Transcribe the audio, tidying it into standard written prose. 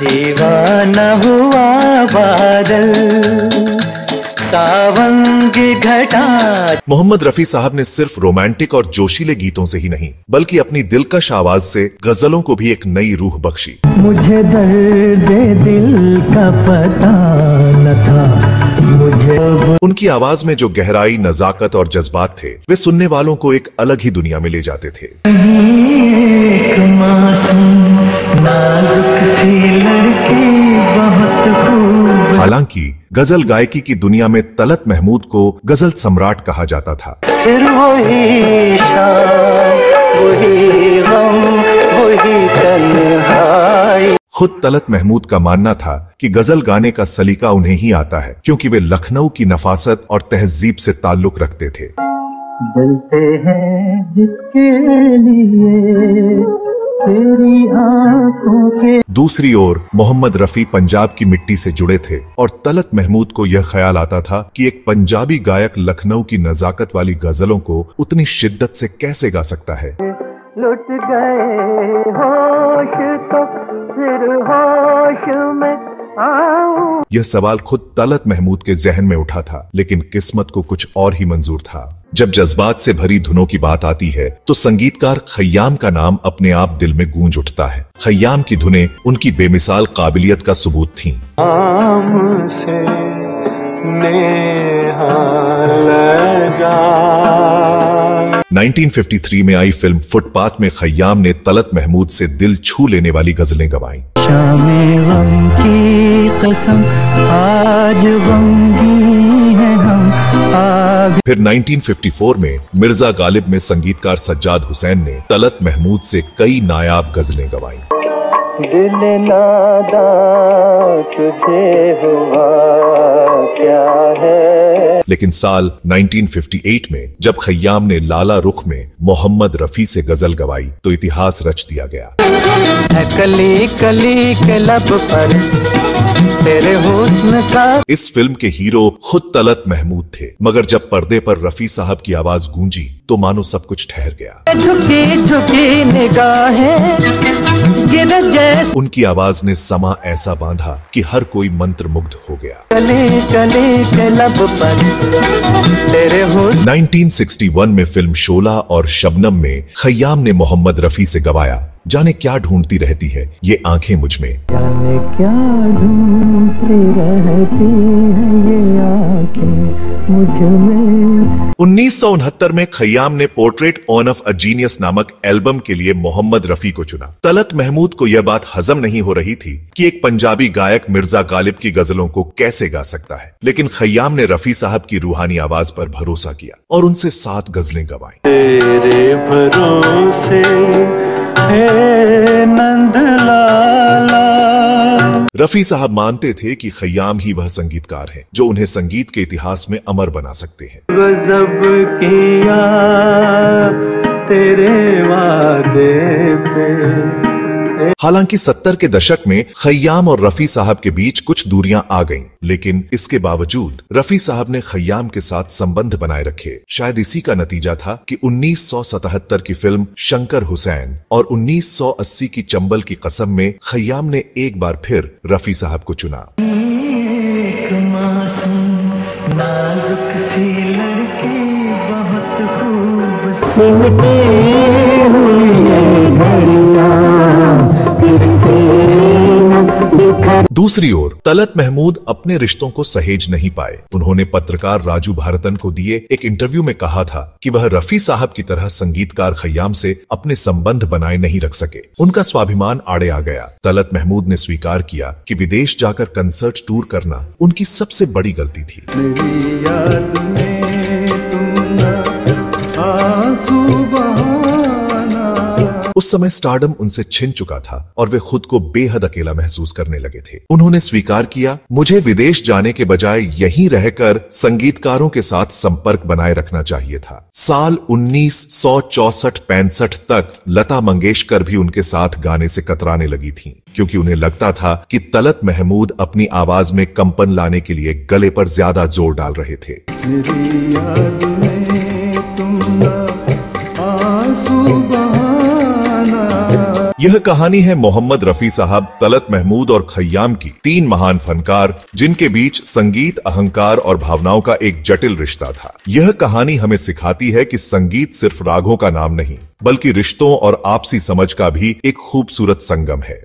दीवाना हुआ बादल सावन की घटा। मोहम्मद रफी साहब ने सिर्फ रोमांटिक और जोशीले गीतों से ही नहीं बल्कि अपनी दिलकश आवाज से गजलों को भी एक नई रूह बख्शी। मुझे दर्द दिल का पता न था, मुझे उनकी आवाज में जो गहराई, नजाकत और जज्बात थे वे सुनने वालों को एक अलग ही दुनिया में ले जाते थे। एक मासूम नाजुक सी लड़की बहुत खूब। हालांकि गजल गायकी की दुनिया में तलत महमूद को गजल सम्राट कहा जाता था। फिर वही शाम, वही गम, वही तन्हाई। खुद तलत महमूद का मानना था कि गजल गाने का सलीका उन्हें ही आता है क्योंकि वे लखनऊ की नफासत और तहजीब से ताल्लुक रखते थे। जलते हैं जिसके लिए तेरी आंखों के। दूसरी ओर मोहम्मद रफी पंजाब की मिट्टी से जुड़े थे और तलत महमूद को यह ख्याल आता था कि एक पंजाबी गायक लखनऊ की नजाकत वाली गजलों को उतनी शिद्दत से कैसे गा सकता है। लुट गए होश तो फिर होश में आऊं। यह सवाल खुद तलत महमूद के जहन में उठा था, लेकिन किस्मत को कुछ और ही मंजूर था। जब जज्बात से भरी धुनों की बात आती है तो संगीतकार खय्याम का नाम अपने आप दिल में गूंज उठता है। खय्याम की धुनें उनकी बेमिसाल काबिलियत का सबूत थीं। आम से नेहा लगा। 1953 में आई फिल्म फुटपाथ में खय्याम ने तलत महमूद से दिल छू लेने वाली गजलें गवाईं। शामे गम की कसम आज गमगी है हम आग। फिर 1954 में मिर्जा गालिब में संगीतकार सज्जाद हुसैन ने तलत महमूद से कई नायाब गजलें गवाईं। दिल नादा तुझे हुआ क्या है। लेकिन साल 1958 में जब खय्याम ने लाला रुख में मोहम्मद रफी से गजल गवाई तो इतिहास रच दिया गया। कली कली के लब पर तेरे हुस्न का। इस फिल्म के हीरो खुद तलत महमूद थे, मगर जब पर्दे पर रफी साहब की आवाज गूंजी तो मानो सब कुछ ठहर गया। झुकी झुकी निगाहें गिर जैसे। उनकी आवाज ने समा ऐसा बांधा कि हर कोई मंत्रमुग्ध हो गया। कली कली के लब पर तेरे हुस्न। 1961 में फिल्म शोला और शबनम में खय्याम ने मोहम्मद रफी से गवाया, जाने क्या ढूंढती रहती है ये आंखें मुझ में। जाने क्या ढूंढती रहती है ये आंखें मुझ में। 1969 में खय्याम ने पोर्ट्रेट ऑफ अ जीनियस नामक एल्बम के लिए मोहम्मद रफी को चुना। तलत महमूद को यह बात हजम नहीं हो रही थी कि एक पंजाबी गायक मिर्जा गालिब की गजलों को कैसे गा सकता है, लेकिन खय्याम ने रफी साहब की रूहानी आवाज पर भरोसा किया और उनसे 7 गजलें गवाईं। तेरे भरोसे नंद लाला। रफी साहब मानते थे कि खय्याम ही वह संगीतकार हैं जो उन्हें संगीत के इतिहास में अमर बना सकते हैं। गजब किया तेरे वादे पे। हालांकि 70 के दशक में खय्याम और रफी साहब के बीच कुछ दूरियां आ गईं, लेकिन इसके बावजूद रफी साहब ने खय्याम के साथ संबंध बनाए रखे। शायद इसी का नतीजा था कि 1977 की फिल्म शंकर हुसैन और 1980 की चंबल की कसम में खय्याम ने एक बार फिर रफी साहब को चुना। एक मासूम नाजुक सी लड़की बहुत खूब सिमटे हुए घड़ियां फिर से बिखर। दूसरी ओर तलत महमूद अपने रिश्तों को सहेज नहीं पाए। उन्होंने पत्रकार राजू भारतन को दिए एक इंटरव्यू में कहा था कि वह रफी साहब की तरह संगीतकार खय्याम से अपने संबंध बनाए नहीं रख सके। उनका स्वाभिमान आड़े आ गया। तलत महमूद ने स्वीकार किया कि विदेश जाकर कंसर्ट टूर करना उनकी सबसे बड़ी गलती थी। मेरी याद में तुम आंसू बहाना। उस समय स्टारडम उनसे छिन चुका था और वे खुद को बेहद अकेला महसूस करने लगे थे। उन्होंने स्वीकार किया, मुझे विदेश जाने के बजाय यहीं रहकर संगीतकारों के साथ संपर्क बनाए रखना चाहिए था। साल 1964-65 तक लता मंगेशकर भी उनके साथ गाने से कतराने लगी थीं, क्योंकि उन्हें लगता था कि तलत महमूद अपनी आवाज में कंपन लाने के लिए गले पर ज्यादा जोर डाल रहे थे। मेरी याद में तुम आंसू बहाना। यह कहानी है मोहम्मद रफी साहब, तलत महमूद और खय्याम की, तीन महान फनकार जिनके बीच संगीत, अहंकार और भावनाओं का एक जटिल रिश्ता था। यह कहानी हमें सिखाती है कि संगीत सिर्फ रागों का नाम नहीं, बल्कि रिश्तों और आपसी समझ का भी एक खूबसूरत संगम है।